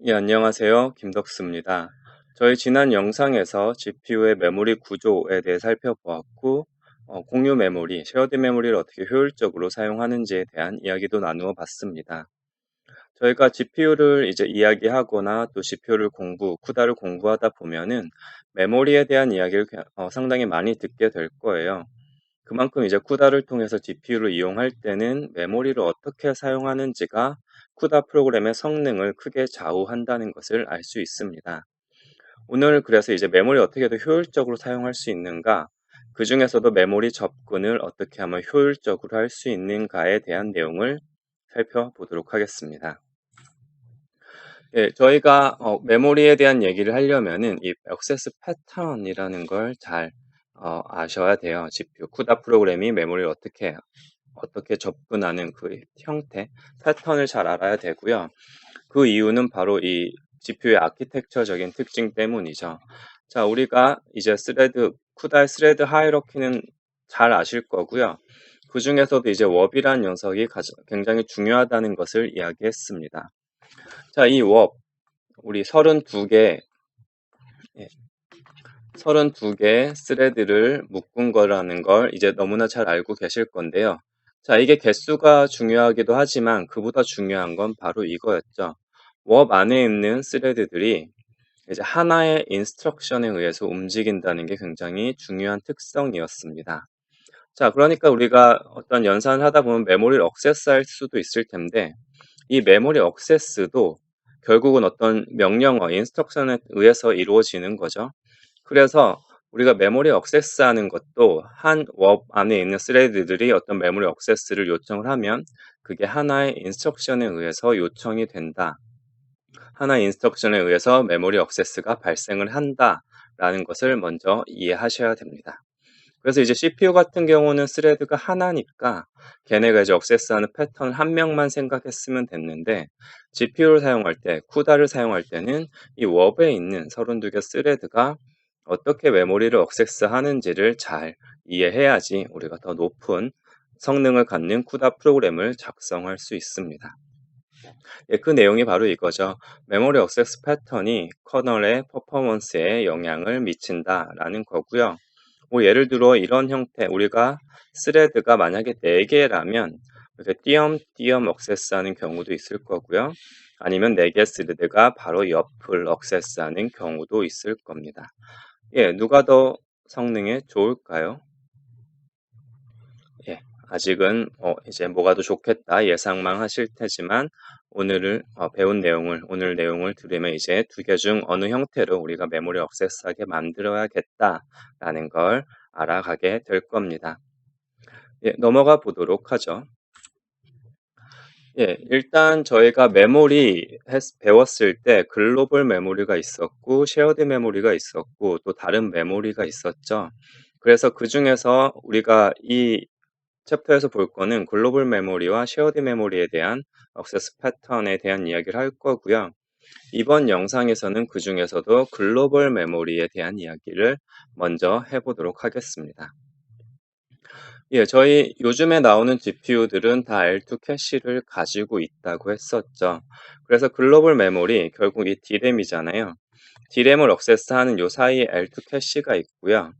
예, 안녕하세요. 김덕수입니다. 저희 지난 영상에서 GPU의 메모리 구조에 대해 살펴보았고, 공유 메모리, 쉐어드 메모리를 어떻게 효율적으로 사용하는지에 대한 이야기도 나누어 봤습니다. 저희가 GPU를 이제 이야기하거나 또 CPU를 쿠다를 공부하다 보면은 메모리에 대한 이야기를 상당히 많이 듣게 될 거예요. 그만큼 이제 쿠다를 통해서 GPU를 이용할 때는 메모리를 어떻게 사용하는지가 쿠다 프로그램의 성능을 크게 좌우한다는 것을 알 수 있습니다. 오늘 그래서 이제 메모리 어떻게 더 효율적으로 사용할 수 있는가, 그 중에서도 메모리 접근을 어떻게 하면 효율적으로 할 수 있는가에 대한 내용을 살펴보도록 하겠습니다. 예, 저희가 메모리에 대한 얘기를 하려면은 이 액세스 패턴이라는 걸 잘 아셔야 돼요. GPU 쿠다 프로그램이 메모리를 어떻게 접근하는 그 형태, 패턴을 잘 알아야 되고요. 그 이유는 바로 이 GPU의 아키텍처적인 특징 때문이죠. 자, 우리가 이제 쿠다의 스레드 하이러키는 잘 아실 거고요. 그 중에서도 이제 워비라는 녀석이 굉장히 중요하다는 것을 이야기했습니다. 자, 이 우리 32개, 32개 스레드를 묶은 거라는 걸 이제 너무나 잘 알고 계실 건데요. 자, 이게 개수가 중요하기도 하지만 그보다 중요한 건 바로 이거였죠. 워 안에 있는 스레드들이 이제 하나의 인스트럭션에 의해서 움직인다는 게 굉장히 중요한 특성이었습니다. 자, 그러니까 우리가 어떤 연산을 하다 보면 메모리를 억세스할 수도 있을 텐데 이 메모리 억세스도 결국은 어떤 명령어, 인스트럭션에 의해서 이루어지는 거죠. 그래서 우리가 메모리 억세스하는 것도 한 워 안에 있는 스레드들이 어떤 메모리 억세스를 요청을 하면 그게 하나의 인스트럭션에 의해서 요청이 된다. 하나의 인스트럭션에 의해서 메모리 억세스가 발생을 한다라는 것을 먼저 이해하셔야 됩니다. 그래서 이제 CPU 같은 경우는 스레드가 하나니까 걔네가 이제 억세스하는 패턴을 한 명만 생각했으면 됐는데 GPU를 사용할 때, 쿠다를 사용할 때는 이 웹에 있는 32개 스레드가 어떻게 메모리를 억세스하는지를 잘 이해해야지 우리가 더 높은 성능을 갖는 쿠다 프로그램을 작성할 수 있습니다. 예, 그 내용이 바로 이거죠. 메모리 억세스 패턴이 커널의 퍼포먼스에 영향을 미친다라는 거고요. 뭐 예를 들어 이런 형태, 우리가 스레드가 만약에 4개라면 이렇게 띄엄띄엄 억세스하는 경우도 있을 거고요. 아니면 4개 스레드가 바로 옆을 억세스하는 경우도 있을 겁니다. 예, 누가 더 성능에 좋을까요? 예, 아직은 이제 뭐가 더 좋겠다 예상만 하실 테지만 오늘 내용을 들으면 이제 두 개 중 어느 형태로 우리가 메모리 억세스하게 만들어야겠다라는 걸 알아가게 될 겁니다. 예, 넘어가 보도록 하죠. 예, 일단 저희가 배웠을 때 글로벌 메모리가 있었고 쉐어드 메모리가 있었고 또 다른 메모리가 있었죠. 그래서 그 중에서 우리가 이 챕터에서 볼 거는 글로벌 메모리와 쉐어드 메모리에 대한 액세스 패턴에 대한 이야기를 할 거고요. 이번 영상에서는 그 중에서도 글로벌 메모리에 대한 이야기를 먼저 해보도록 하겠습니다. 예, 저희 요즘에 나오는 GPU들은 다 L2 캐시를 가지고 있다고 했었죠. 그래서 글로벌 메모리, 결국 이 D램이잖아요. D램을 억세스하는 요 사이에 L2 캐시가 있고요.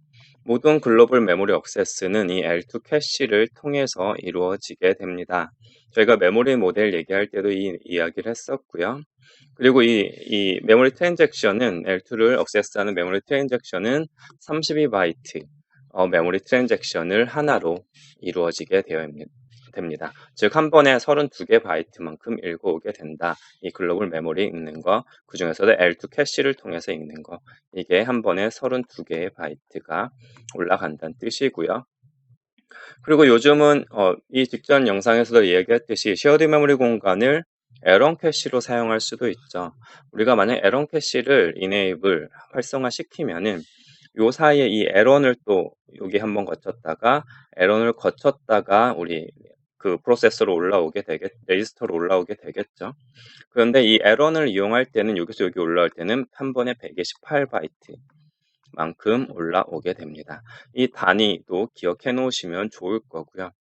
모든 글로벌 메모리 억세스는 이 L2 캐시를 통해서 이루어지게 됩니다. 저희가 메모리 모델 얘기할 때도 이 이야기를 했었고요. 그리고 이 메모리 트랜잭션은 L2를 억세스하는 메모리 트랜잭션은 32바이트 메모리 트랜잭션을 하나로 이루어지게 됩니다. 즉, 한 번에 32개 바이트만큼 읽어오게 된다. 이 글로벌 메모리 읽는 거, 그 중에서도 L2 캐시를 통해서 읽는 거, 이게 한 번에 32개의 바이트가 올라간다는 뜻이고요. 그리고 요즘은 이 직전 영상에서도 이야기했듯이 쉐어드 메모리 공간을 에런 캐시로 사용할 수도 있죠. 우리가 만약 에런 캐시를 활성화시키면은 요 사이에 이 에런을 또 여기 한번 거쳤다가 에런을 거쳤다가 우리 그 프로세서로 레지스터로 올라오게 되겠죠. 그런데 이 에런을 이용할 때는 여기서 여기 올라올 때는 한 번에 128바이트 만큼 올라오게 됩니다. 이 단위도 기억해 놓으시면 좋을 거고요.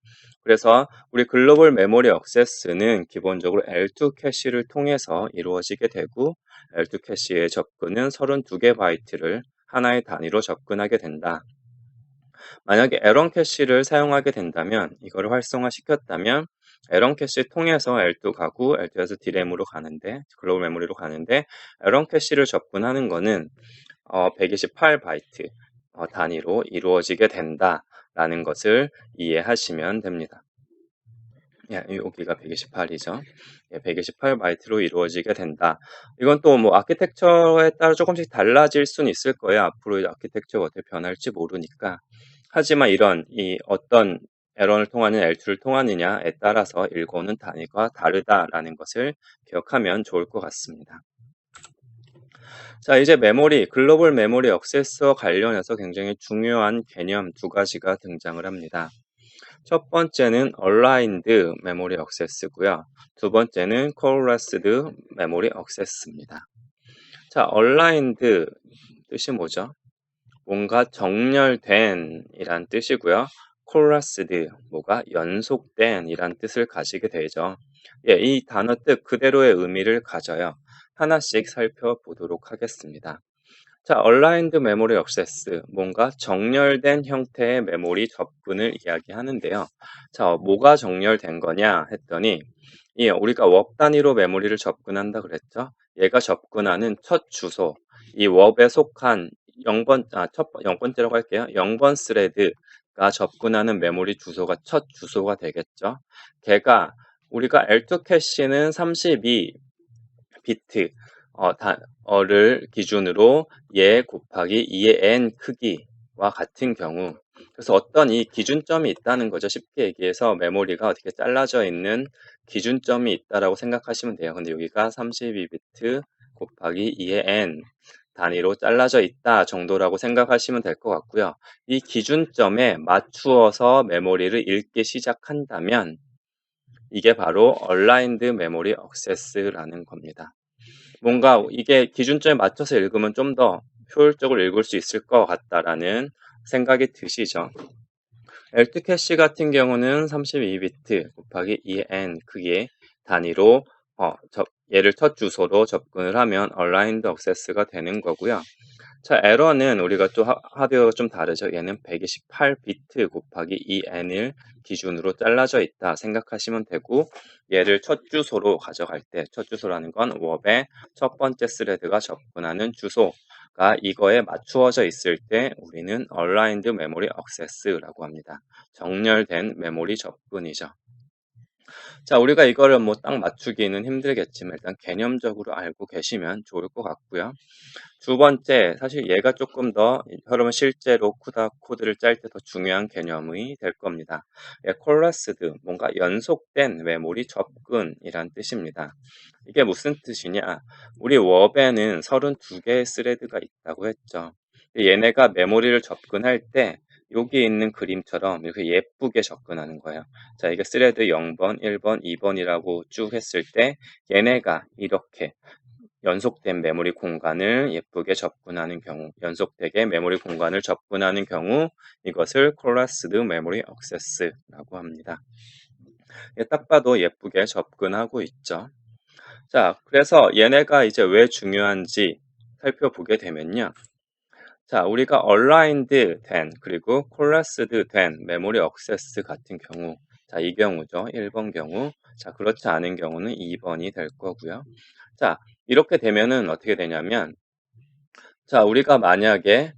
그래서 우리 글로벌 메모리 액세스는 기본적으로 L2 캐시를 통해서 이루어지게 되고 L2 캐시의 접근은 32개 바이트를 하나의 단위로 접근하게 된다. 만약에 에런 캐시를 사용하게 된다면 이거를 활성화시켰다면 에런 캐시 통해서 L2 가고 L2에서 D램으로 가는데 글로벌 메모리로 가는데 에런 캐시를 접근하는 거는 128 바이트 단위로 이루어지게 된다라는 것을 이해하시면 됩니다. 예, 여기가 128이죠. 예, 128 바이트로 이루어지게 된다. 이건 또 뭐 아키텍처에 따라 조금씩 달라질 수는 있을 거예요. 앞으로 아키텍처가 어떻게 변할지 모르니까. 하지만 이런 어떤 에런을 통하는 L2를 통하느냐에 따라서 읽어오는 단위가 다르다라는 것을 기억하면 좋을 것 같습니다. 자, 이제 메모리, 글로벌 메모리 액세스와 관련해서 굉장히 중요한 개념 두 가지가 등장을 합니다. 첫 번째는 Aligned 메모리 액세스고요. 두 번째는 Coalesced 메모리 액세스입니다. 자, Aligned 뜻이 뭐죠? 뭔가 정렬된 이란 뜻이고요. Coalesced 뭐가 연속된 이란 뜻을 가지게 되죠. 예, 이 단어 뜻 그대로의 의미를 가져요. 하나씩 살펴보도록 하겠습니다. 자, Aligned Memory Access, 뭔가 정렬된 형태의 메모리 접근을 이야기하는데요. 자, 뭐가 정렬된 거냐 했더니, 예, 우리가 웍 단위로 메모리를 접근한다 그랬죠. 얘가 접근하는 첫 주소, 이 웍에 속한 0번째라고 할게요. 0번 스레드가 접근하는 메모리 주소가 첫 주소가 되겠죠. 걔가 우리가 L2 캐시는 32 비트 를 기준으로 얘 곱하기 2의 n 크기와 같은 경우, 그래서 어떤 이 기준점이 있다는 거죠. 쉽게 얘기해서 메모리가 어떻게 잘라져 있는 기준점이 있다라고 생각하시면 돼요. 근데 여기가 32비트 곱하기 2의 n 단위로 잘라져 있다 정도라고 생각하시면 될 것 같고요. 이 기준점에 맞추어서 메모리를 읽기 시작한다면 이게 바로 Aligned Memory Access라는 겁니다. 뭔가 이게 기준점에 맞춰서 읽으면 좀 더 효율적으로 읽을 수 있을 것 같다라는 생각이 드시죠. L2 캐시 같은 경우는 32비트 곱하기 2n 크기의 단위로 얘를 첫 주소로 접근을 하면 Aligned Access가 되는 거고요. 자, 에러는 우리가 또 하드웨어가 좀 다르죠. 얘는 128비트 곱하기 2n을 기준으로 잘라져 있다 생각하시면 되고, 얘를 첫 주소로 가져갈 때, 첫 주소라는 건 웍의 첫 번째 스레드가 접근하는 주소가 이거에 맞추어져 있을 때 우리는 Aligned Memory Access라고 합니다. 정렬된 메모리 접근이죠. 자, 우리가 이거를 뭐 딱 맞추기는 힘들겠지만 일단 개념적으로 알고 계시면 좋을 것 같고요. 두 번째, 사실 얘가 조금 더 여러분 실제로 쿠다 코드를 짤 때 더 중요한 개념이 될 겁니다. 예, 콜라스드, 뭔가 연속된 메모리 접근이란 뜻입니다. 이게 무슨 뜻이냐? 우리 웹에는 32개의 스레드가 있다고 했죠. 얘네가 메모리를 접근할 때 여기 있는 그림처럼 이렇게 예쁘게 접근하는 거예요. 자, 이게 스레드 0번, 1번, 2번이라고 쭉 했을 때 얘네가 이렇게 연속된 메모리 공간을 예쁘게 접근하는 경우, 연속되게 메모리 공간을 접근하는 경우 이것을 Coalesced Memory Access라고 합니다. 딱 봐도 예쁘게 접근하고 있죠. 자, 그래서 얘네가 이제 왜 중요한지 살펴보게 되면요. 자, 우리가 aligned 된 그리고 coalesced 된 메모리 액세스 같은 경우, 자, 이 경우죠. 1번 경우. 자, 그렇지 않은 경우는 2번이 될 거고요. 자, 이렇게 되면은 어떻게 되냐면, 자, 우리가 만약에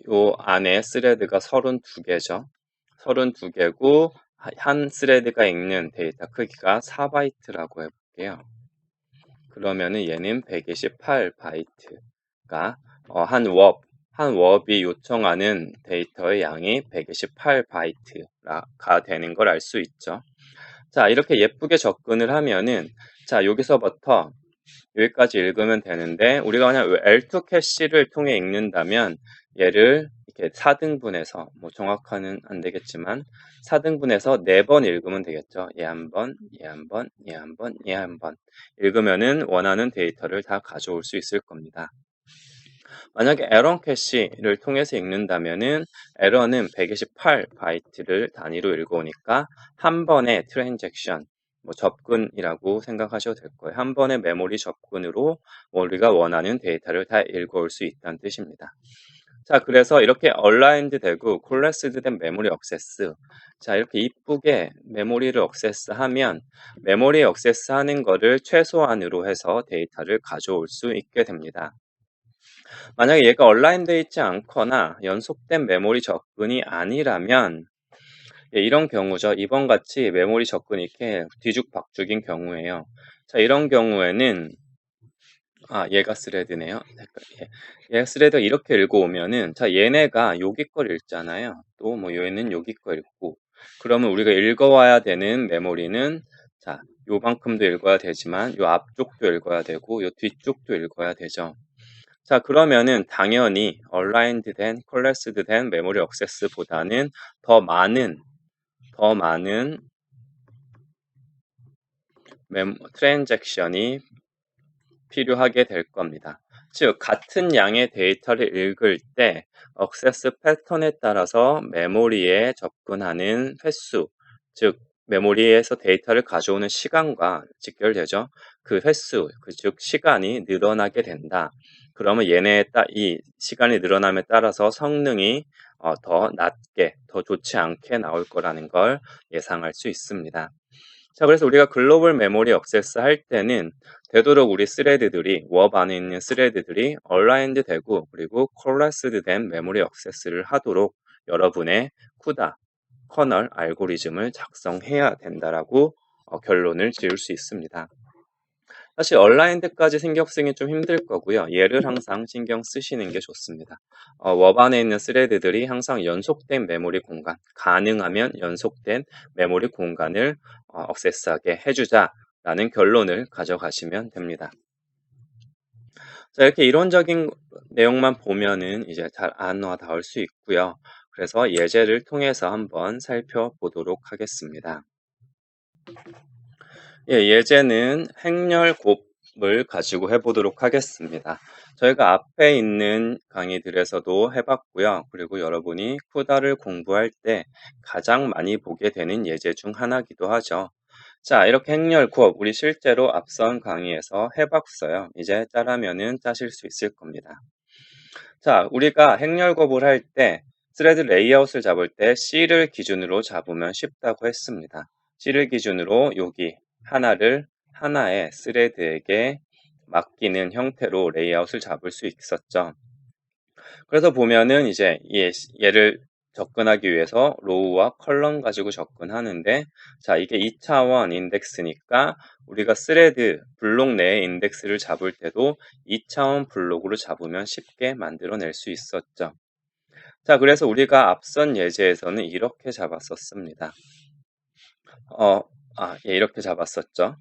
요 안에 스레드가 32개죠. 32개고 한 스레드가 읽는 데이터 크기가 4바이트라고 해볼게요. 그러면은 얘는 128바이트가 한 웹이 요청하는 데이터의 양이 128바이트가 되는 걸 알 수 있죠. 자, 이렇게 예쁘게 접근을 하면은, 자, 여기서부터 여기까지 읽으면 되는데, 우리가 만약 L2 캐시를 통해 읽는다면 얘를 이렇게 4등분해서, 뭐 정확하는 안 되겠지만 4등분해서 4번 읽으면 되겠죠. 얘 한 번, 얘 한 번, 얘 한 번, 얘 한 번 읽으면은 원하는 데이터를 다 가져올 수 있을 겁니다. 만약에 에런 캐시를 통해서 읽는다면은 에런은 128 바이트를 단위로 읽어오니까 한 번의 트랜잭션, 뭐 접근이라고 생각하셔도 될 거예요. 한 번의 메모리 접근으로 우리가 원하는 데이터를 다 읽어올 수 있다는 뜻입니다. 자, 그래서 이렇게 얼라인드 되고 콜레스드 된 메모리 억세스. 자, 이렇게 이쁘게 메모리를 억세스하면 메모리 억세스하는 거를 최소한으로 해서 데이터를 가져올 수 있게 됩니다. 만약에 얘가 얼라인되어 있지 않거나 연속된 메모리 접근이 아니라면 이런 경우죠. 이번 같이 메모리 접근이 이렇게 뒤죽박죽인 경우에요. 자, 이런 경우에는 얘가 스레드네요. 얘가 스레드가 이렇게 읽어오면은 자, 얘네가 여기 걸 읽잖아요. 또 뭐 얘는 여기 거 읽고 그러면 우리가 읽어와야 되는 메모리는 자, 요만큼도 읽어야 되지만 요 앞쪽도 읽어야 되고 요 뒤쪽도 읽어야 되죠. 자, 그러면은 당연히 얼라인드 된, 콜랩스드 된 메모리 억세스보다는 더 많은 트랜잭션이 필요하게 될 겁니다. 즉, 같은 양의 데이터를 읽을 때 억세스 패턴에 따라서 메모리에 접근하는 횟수, 즉 메모리에서 데이터를 가져오는 시간과 직결되죠. 그 횟수, 즉 시간이 늘어나게 된다. 그러면 이 시간이 늘어남에 따라서 성능이 더 낮게, 더 좋지 않게 나올 거라는 걸 예상할 수 있습니다. 자, 그래서 우리가 글로벌 메모리 억세스 할 때는 되도록 우리 스레드들이 웹 안에 있는 스레드들이 얼라인드 되고 그리고 콜라스드 된 메모리 억세스를 하도록 여러분의 쿠다 커널 알고리즘을 작성해야 된다라고 결론을 지을 수 있습니다. 사실 얼라인드까지 신경 쓰기 좀 힘들 거고요. 얘를 항상 신경 쓰시는 게 좋습니다. 웹 안에 있는 스레드들이 항상 연속된 메모리 공간, 가능하면 연속된 메모리 공간을 억세스하게 해주자라는 결론을 가져가시면 됩니다. 자, 이렇게 이론적인 내용만 보면은 이제 잘 안와 닿을 수 있고요. 그래서 예제를 통해서 한번 살펴보도록 하겠습니다. 예제는 행렬 곱을 가지고 해보도록 하겠습니다. 저희가 앞에 있는 강의들에서도 해봤고요. 그리고 여러분이 쿠다를 공부할 때 가장 많이 보게 되는 예제 중 하나이기도 하죠. 자, 이렇게 행렬 곱, 우리 실제로 앞선 강의에서 해봤어요. 이제 짜라면은 짜실 수 있을 겁니다. 자, 우리가 행렬 곱을 할 때 스레드 레이아웃을 잡을 때 C를 기준으로 잡으면 쉽다고 했습니다. C를 기준으로 여기 하나의 스레드에게 맡기는 형태로 레이아웃을 잡을 수 있었죠. 그래서 보면은 이제 얘를 접근하기 위해서 로우와 컬럼 가지고 접근하는데 자, 이게 2차원 인덱스니까 우리가 스레드 블록 내의 인덱스를 잡을 때도 2차원 블록으로 잡으면 쉽게 만들어낼 수 있었죠. 자, 그래서 우리가 앞선 예제에서는 이렇게 잡았었습니다. 이렇게 잡았었죠.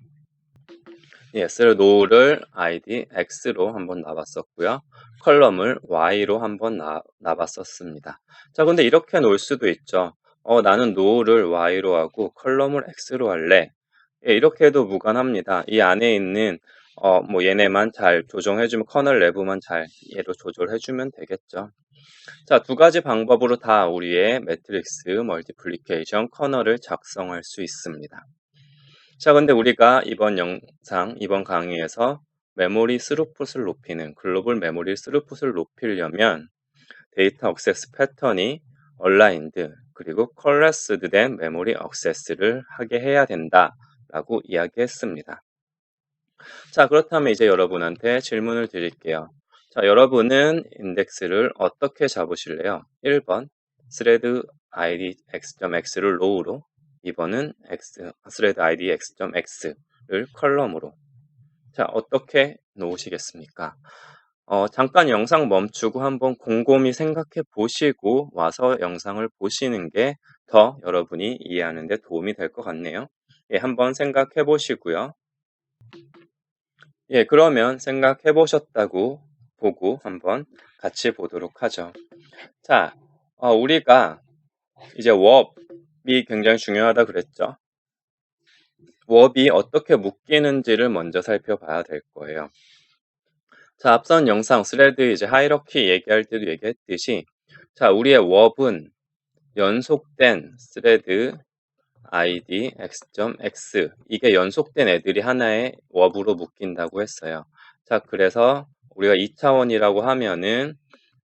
노를 id x로 한번 놔봤었고요. 컬럼을 y로 한번 놔봤었습니다. 자, 근데 이렇게 놓을 수도 있죠. 나는 노를 y로 하고 컬럼을 x로 할래. 이렇게 해도 무관합니다. 이 안에 있는 뭐 얘네만 잘 조정해주면 커널 내부만 잘 얘로 조절해주면 되겠죠. 자, 두 가지 방법으로 다 우리의 매트릭스 멀티플리케이션 커널을 작성할 수 있습니다. 자, 근데 우리가 이번 강의에서 메모리 스루풋을 높이는 글로벌 메모리 스루풋을 높이려면 데이터 억세스 패턴이 얼라인드 그리고 컬래스드 된 메모리 억세스를 하게 해야 된다라고 이야기했습니다. 자, 그렇다면 이제 여러분한테 질문을 드릴게요. 자, 여러분은 인덱스를 어떻게 잡으실래요? 1번 스레드 id x.x를 로우로 2번은 스레드 id x.x를 컬럼으로. 자, 어떻게 놓으시겠습니까? 잠깐 영상 멈추고 한번 곰곰이 생각해 보시고 와서 영상을 보시는 게 더 여러분이 이해하는 데 도움이 될 것 같네요. 한번 생각해 보시고요. 그러면 생각해 보셨다고 보고 한번 같이 보도록 하죠. 자, 우리가 이제 웹이 굉장히 중요하다 그랬죠. 웹이 어떻게 묶이는지를 먼저 살펴봐야 될 거예요. 자, 앞선 영상 스레드 이제 하이러키 얘기할 때도 얘기했듯이 자, 우리의 워브는 연속된 스레드 id x.x 이게 연속된 애들이 하나의 워브로 묶인다고 했어요. 자, 그래서 우리가 2차원이라고 하면은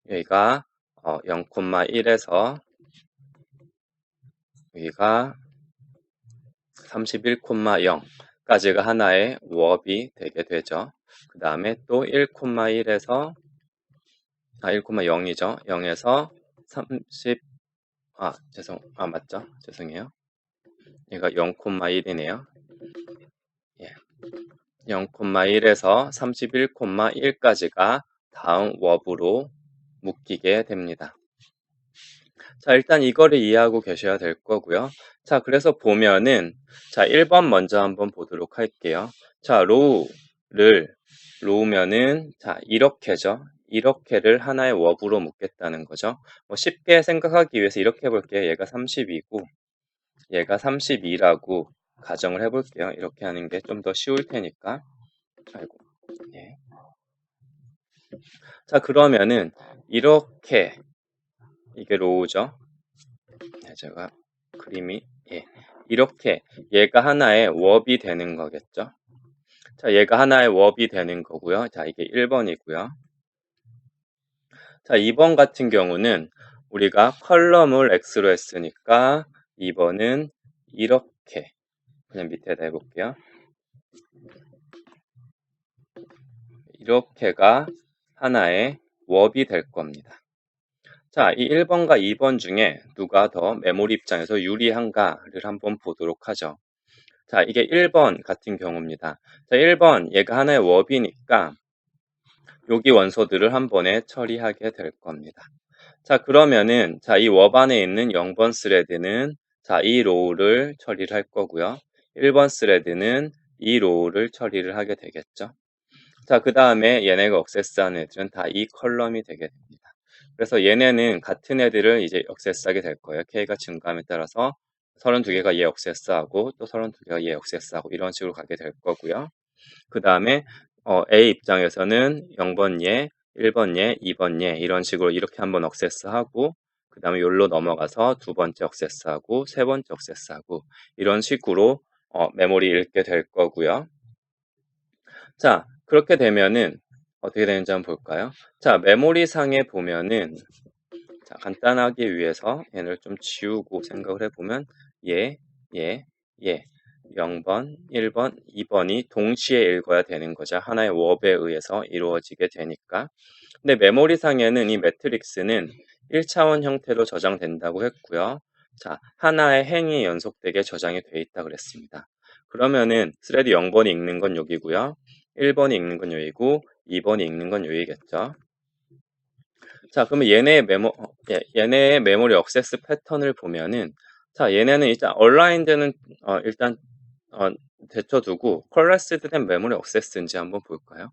여기가 0,1에서 여기가 31,0까지가 하나의 워업이 되게 되죠. 그 다음에 또 1,1에서 1,0이죠. 0에서 30 맞죠? 죄송해요. 얘가 0,1이네요. 예. 0,1에서 31,1까지가 다음 워브로 묶이게 됩니다. 자, 일단 이거를 이해하고 계셔야 될 거고요. 자, 그래서 보면은 자, 1번 먼저 한번 보도록 할게요. 자, 로우면은 자, 이렇게죠. 이렇게를 하나의 워브로 묶겠다는 거죠. 뭐 쉽게 생각하기 위해서 이렇게 해볼게요. 얘가 32고 얘가 32라고 가정을 해볼게요. 이렇게 하는 게 좀 더 쉬울 테니까. 아이고. 예. 자, 그러면은 이렇게 이게 로우죠. 네, 제가 그림이 이렇게 얘가 하나의 워업이 되는 거겠죠. 자, 얘가 하나의 워업이 되는 거고요. 자, 이게 1번이고요. 자, 2번 같은 경우는 우리가 컬럼을 x로 했으니까 2번은 이렇게 그냥 밑에다 해볼게요. 이렇게가 하나의 워업이 될 겁니다. 자, 이 1번과 2번 중에 누가 더 메모리 입장에서 유리한가를 한번 보도록 하죠. 자, 이게 1번 같은 경우입니다. 자, 1번 얘가 하나의 워업이니까 여기 원소들을 한 번에 처리하게 될 겁니다. 자, 그러면은 자, 이 워 안에 있는 0번 스레드는 자, 이 로우를 처리를 할 거고요. 1번 스레드는 이 로우를 처리를 하게 되겠죠. 자, 그 다음에 얘네가 억세스하는 애들은 다 이 컬럼이 되게 됩니다. 그래서 얘네는 같은 애들을 이제 억세스하게 될 거예요. K가 증가함에 따라서 32개가 얘 억세스하고 또 32개가 얘 억세스하고 이런 식으로 가게 될 거고요. 그 다음에 A 입장에서는 0번 얘, 1번 얘, 2번 얘 이런 식으로 이렇게 한번 억세스하고 그 다음에 여기로 넘어가서 두 번째 억세스하고 세 번째 억세스하고 이런 식으로 메모리 읽게 될 거고요. 자, 그렇게 되면은 어떻게 되는지 한번 볼까요? 자, 메모리 상에 보면은 자, 간단하기 위해서 얘를 좀 지우고 생각을 해보면 얘, 얘, 얘 0번, 1번, 2번이 동시에 읽어야 되는 거죠. 하나의 워업에 의해서 이루어지게 되니까. 근데 메모리 상에는 이 매트릭스는 1차원 형태로 저장된다고 했고요. 자, 하나의 행이 연속되게 저장이 돼 있다 그랬습니다. 그러면은 스레드 0번이 읽는 건 여기고요. 1번이 읽는 건 여기고 2번이 읽는 건 여기겠죠. 자, 그러면 얘네의 메모리 억세스 패턴을 보면은 자, 얘네는 일단 얼라인드는 일단 제쳐두고 컬러스드 된 메모리 억세스인지 한번 볼까요?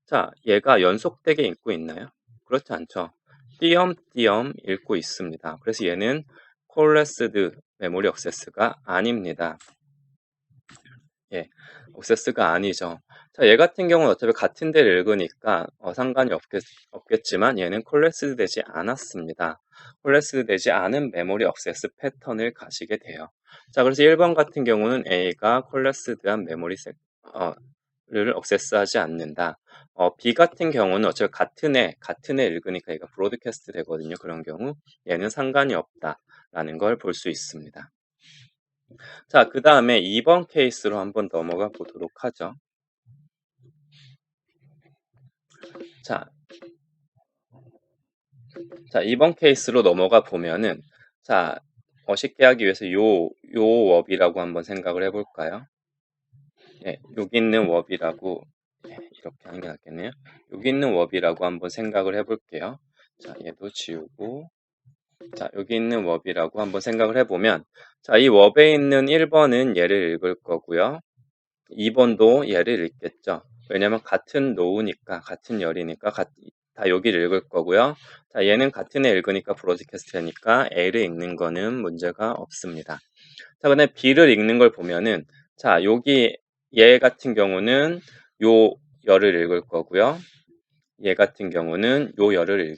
자, 얘가 연속되게 읽고 있나요? 그렇지 않죠. 띄엄띄엄 읽고 있습니다. 그래서 얘는 콜레스드 메모리 억세스가 아닙니다. 예, 억세스가 아니죠. 자, 얘 같은 경우는 어차피 같은 데를 읽으니까 상관이 없겠지만 얘는 콜레스드 되지 않았습니다. 콜레스드 되지 않은 메모리 억세스 패턴을 가시게 돼요. 자, 그래서 1번 같은 경우는 A가 콜레스드한 를 억세스하지 않는다. B 같은 경우는 어차피 같은 애 읽으니까 얘가 브로드캐스트 되거든요. 그런 경우 얘는 상관이 없다라는 걸 볼 수 있습니다. 자, 그 다음에 2번 케이스로 한번 넘어가 보도록 하죠. 자, 2번 케이스로 넘어가 보면은 자, 쉽게 하기 위해서 요 워비라고 한번 생각을 해볼까요? 예, 여기 있는 워비라고 이렇게 하는 게 낫겠네요. 여기 있는 워비라고 한번 생각을 해볼게요. 자, 얘도 지우고 자, 여기 있는 워비라고 한번 생각을 해보면 자, 이 워브에 있는 1번은 얘를 읽을 거고요. 2번도 얘를 읽겠죠. 왜냐면 같은 노우니까 같은 열이니까 다 여기를 읽을 거고요. 자, 얘는 같은 애 읽으니까 브로드캐스트니까 A를 읽는 거는 문제가 없습니다. 자, 근데 B를 읽는 걸 보면은 자, 여기 얘 같은 경우는 요 열을 읽을 거고요. 얘 같은 경우는 요 열을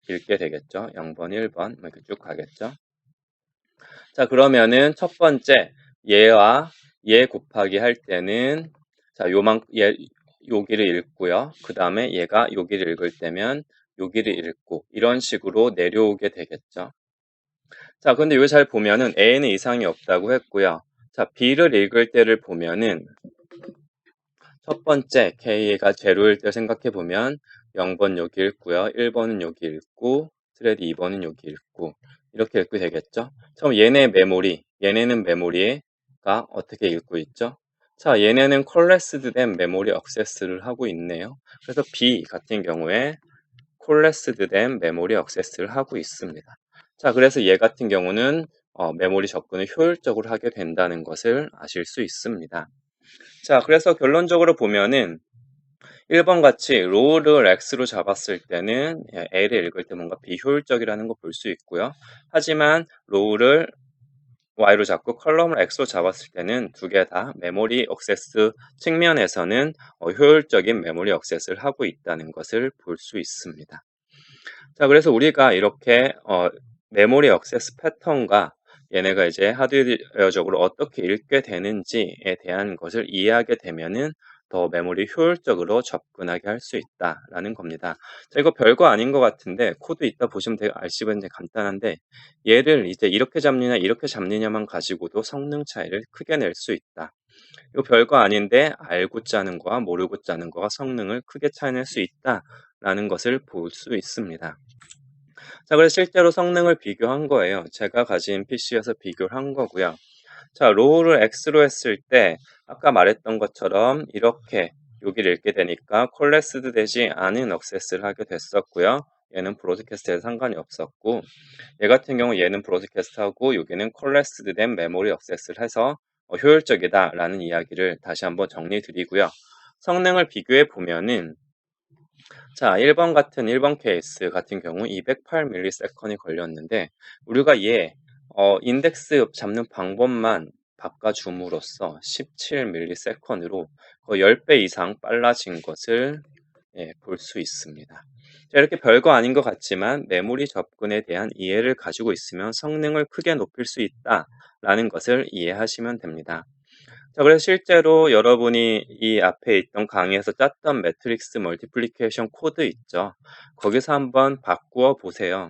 읽게 되겠죠. 0번, 1번 이렇게 쭉 가겠죠. 자, 그러면은 첫 번째 얘와 얘 곱하기 할 때는 자, 여기를 읽고요. 그 다음에 얘가 여기를 읽을 때면 여기를 읽고 이런 식으로 내려오게 되겠죠. 자, 근데 여기 잘 보면은 A는 이상이 없다고 했고요. 자, B를 읽을 때를 보면은 첫 번째 K가 제로일 때 생각해 보면 0번 여기 읽고요. 1번은 여기 읽고 트레드 2번은 여기 읽고 이렇게 읽게 되겠죠. 그럼 얘네는 메모리가 어떻게 읽고 있죠? 자, 얘네는 콜레스드 된 메모리 액세스를 하고 있네요. 그래서 B 같은 경우에 콜레스드 된 메모리 액세스를 하고 있습니다. 자, 그래서 얘 같은 경우는 메모리 접근을 효율적으로 하게 된다는 것을 아실 수 있습니다. 자, 그래서 결론적으로 보면은 1번 같이 로우를 X로 잡았을 때는 A를 읽을 때 뭔가 비효율적이라는 거 볼 수 있고요. 하지만 로우를 Y로 잡고 컬럼을 X로 잡았을 때는 두 개 다 메모리 액세스 측면에서는 효율적인 메모리 액세스를 하고 있다는 것을 볼 수 있습니다. 자, 그래서 우리가 이렇게 메모리 액세스 패턴과 얘네가 이제 하드웨어적으로 어떻게 읽게 되는지에 대한 것을 이해하게 되면은 더 메모리 효율적으로 접근하게 할 수 있다라는 겁니다. 자, 이거 별거 아닌 것 같은데 코드 이따 보시면 아시면 이제 간단한데 얘를 이제 이렇게 잡느냐 이렇게 잡느냐만 가지고도 성능 차이를 크게 낼 수 있다. 이거 별거 아닌데 알고 짜는 거와 모르고 짜는 거가 성능을 크게 차이낼 수 있다라는 것을 볼 수 있습니다. 자, 그래서 실제로 성능을 비교한 거예요. 제가 가진 PC에서 비교를 한 거고요. 자, 로우를 X로 했을 때 아까 말했던 것처럼 이렇게 여기를 읽게 되니까 콜레스드 되지 않은 액세스를 하게 됐었고요. 얘는 브로드캐스트에 상관이 없었고 얘 같은 경우 얘는 브로드캐스트하고 여기는 콜레스드 된 메모리 액세스를 해서 효율적이다라는 이야기를 다시 한번 정리 드리고요. 성능을 비교해 보면은 자, 1번 케이스 같은 경우 208ms이 걸렸는데 우리가 인덱스 잡는 방법만 바꿔줌으로써 17ms으로 거의 10배 이상 빨라진 것을 볼 수 있습니다. 자, 이렇게 별거 아닌 것 같지만 메모리 접근에 대한 이해를 가지고 있으면 성능을 크게 높일 수 있다라는 것을 이해하시면 됩니다. 자, 그래서 실제로 여러분이 이 앞에 있던 강의에서 짰던 매트릭스 멀티플리케이션 코드 있죠. 거기서 한번 바꾸어 보세요.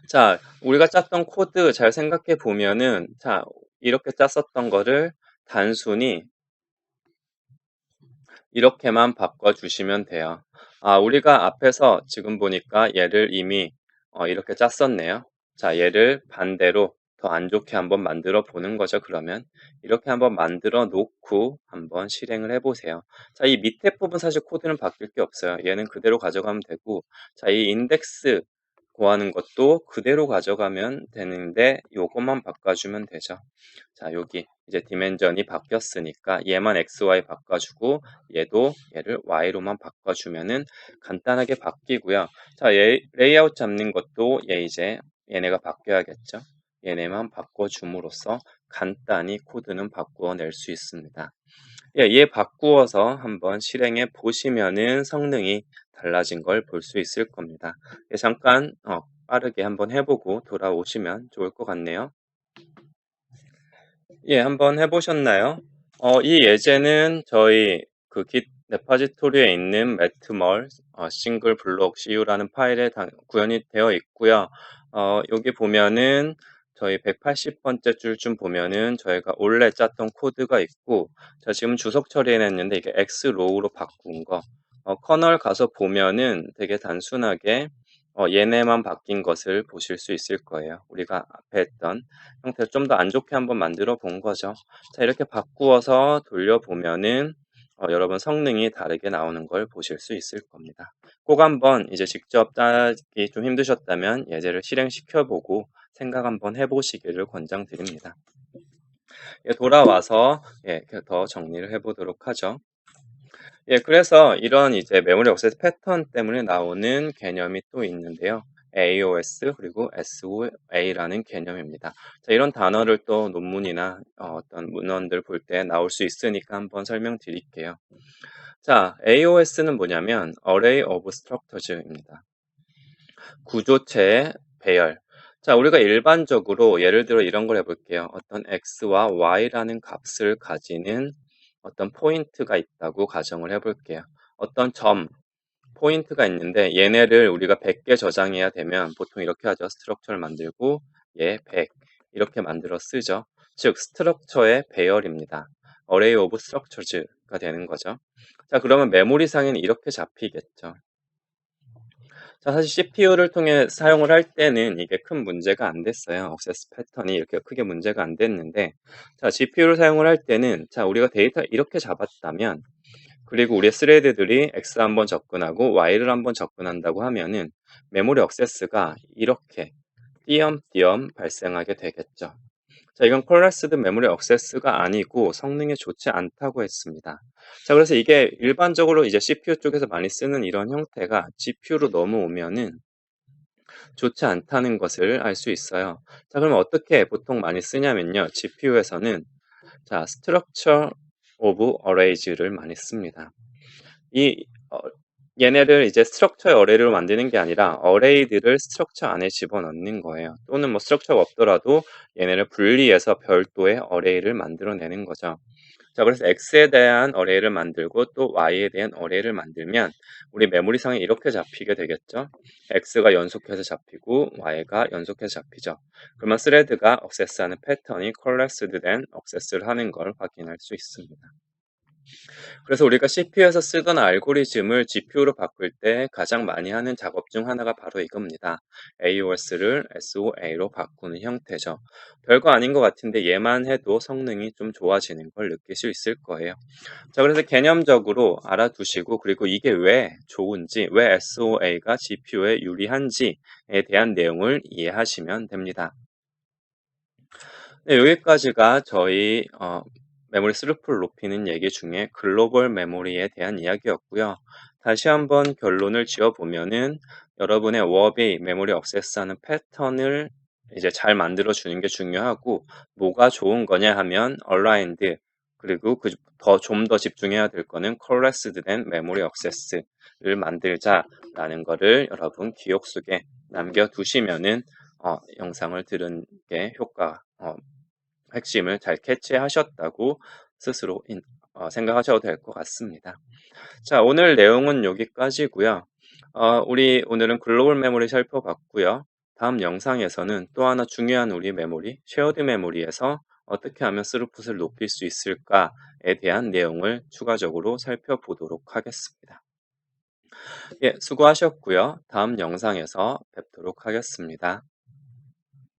자, 우리가 짰던 코드 잘 생각해 보면은 자, 이렇게 짰었던 거를 단순히 이렇게만 바꿔주시면 돼요. 아, 우리가 앞에서 지금 보니까 얘를 이미 이렇게 짰었네요. 자, 얘를 반대로 더 안 좋게 한번 만들어 보는 거죠. 그러면 이렇게 한번 만들어 놓고 한번 실행을 해보세요. 자, 이 밑에 부분 사실 코드는 바뀔 게 없어요. 얘는 그대로 가져가면 되고, 자, 이 인덱스 구하는 것도 그대로 가져가면 되는데 요것만 바꿔주면 되죠. 자, 여기 이제 디멘전이 바뀌었으니까 얘만 XY 바꿔주고 얘를 Y로만 바꿔주면은 간단하게 바뀌고요. 자, 얘 레이아웃 잡는 것도 얘네가 바뀌어야겠죠. 얘네만 바꿔줌으로써 간단히 코드는 바꾸어낼 수 있습니다. 얘 바꾸어서 한번 실행해 보시면은 성능이 달라진 걸 볼 수 있을 겁니다. 잠깐 빠르게 한번 해보고 돌아오시면 좋을 것 같네요. 한번 해보셨나요? 이 예제는 저희 그 Git 레파지토리에 있는 매트멀 싱글 블록 CU라는 파일에 구현이 되어 있고요. 여기 보면은 저희 180번째 줄쯤 보면은 저희가 원래 짰던 코드가 있고, 자, 지금 주석 처리해냈는데 이게 X로우로 바꾼 거. 커널 가서 보면은 되게 단순하게 얘네만 바뀐 것을 보실 수 있을 거예요. 우리가 앞에 했던 형태를 좀 더 안 좋게 한번 만들어 본 거죠. 자, 이렇게 바꾸어서 돌려보면은 여러분 성능이 다르게 나오는 걸 보실 수 있을 겁니다. 꼭 한번 이제 직접 짜기 좀 힘드셨다면 예제를 실행시켜 보고 생각 한번 해보시기를 권장드립니다. 돌아와서 더 정리를 해보도록 하죠. 그래서 이런 이제 메모리 액세스 패턴 때문에 나오는 개념이 또 있는데요. AOS 그리고 SOA라는 개념입니다. 자, 이런 단어를 또 논문이나 어떤 문헌들 볼 때 나올 수 있으니까 한번 설명드릴게요. 자, AOS는 뭐냐면 Array of Structures입니다. 구조체의 배열. 자, 우리가 일반적으로 예를 들어 이런 걸 해볼게요. 어떤 x와 y라는 값을 가지는 어떤 포인트가 있다고 가정을 해볼게요. 어떤 점, 포인트가 있는데 얘네를 우리가 100개 저장해야 되면 보통 이렇게 하죠. 스트럭처를 만들고 얘 100 이렇게 만들어 쓰죠. 즉 스트럭처의 배열입니다. Array of Structures가 되는 거죠. 자, 그러면 메모리상에는 이렇게 잡히겠죠. 자, 사실 CPU를 통해 사용을 할 때는 이게 큰 문제가 안 됐어요. 액세스 패턴이 이렇게 크게 문제가 안 됐는데, 자, GPU를 사용을 할 때는, 자, 우리가 데이터 이렇게 잡았다면, 그리고 우리의 스레드들이 X 한번 접근하고 Y를 한번 접근한다고 하면은 메모리 액세스가 이렇게 띄엄띄엄 발생하게 되겠죠. 자, 이건 콜랩스드 메모리 액세스가 아니고 성능에 좋지 않다고 했습니다. 자, 그래서 이게 일반적으로 이제 CPU 쪽에서 많이 쓰는 이런 형태가 GPU로 넘어오면은 좋지 않다는 것을 알 수 있어요. 자, 그러면 어떻게 보통 많이 쓰냐면요. GPU에서는 자, Structure of Arrays를 많이 씁니다. 이 얘네를 이제 스트럭처의 어레이로 만드는 게 아니라 어레이들을 스트럭처 안에 집어넣는 거예요. 또는 뭐 스트럭처가 없더라도 얘네를 분리해서 별도의 어레이를 만들어내는 거죠. 자, 그래서 X에 대한 어레이를 만들고 또 Y에 대한 어레이를 만들면 우리 메모리상에 이렇게 잡히게 되겠죠. X가 연속해서 잡히고 Y가 연속해서 잡히죠. 그러면 스레드가 액세스하는 패턴이 콜랩스드 된 액세스를 하는 걸 확인할 수 있습니다. 그래서 우리가 CPU에서 쓰던 알고리즘을 GPU로 바꿀 때 가장 많이 하는 작업 중 하나가 바로 이겁니다. AOS를 SOA로 바꾸는 형태죠. 별거 아닌 것 같은데 얘만 해도 성능이 좀 좋아지는 걸 느낄 수 있을 거예요. 자, 그래서 개념적으로 알아두시고 그리고 이게 왜 좋은지, 왜 SOA가 GPU에 유리한지에 대한 내용을 이해하시면 됩니다. 네, 여기까지가 저희 메모리 스루프를 높이는 얘기 중에 글로벌 메모리에 대한 이야기였고요. 다시 한번 결론을 지어보면은 여러분의 워비 메모리 액세스하는 패턴을 이제 잘 만들어 주는 게 중요하고 뭐가 좋은 거냐 하면 aligned 그리고 좀 더 집중해야 될 거는 collapsed 된 메모리 액세스를 만들자라는 거를 여러분 기억 속에 남겨두시면은 영상을 들은 게 핵심을 잘 캐치하셨다고 스스로 생각하셔도 될 것 같습니다. 자, 오늘 내용은 여기까지고요. 우리 오늘은 글로벌 메모리 살펴봤고요. 다음 영상에서는 또 하나 중요한 우리 메모리, 쉐어드 메모리에서 어떻게 하면 스루풋을 높일 수 있을까에 대한 내용을 추가적으로 살펴보도록 하겠습니다. 예, 수고하셨고요. 다음 영상에서 뵙도록 하겠습니다.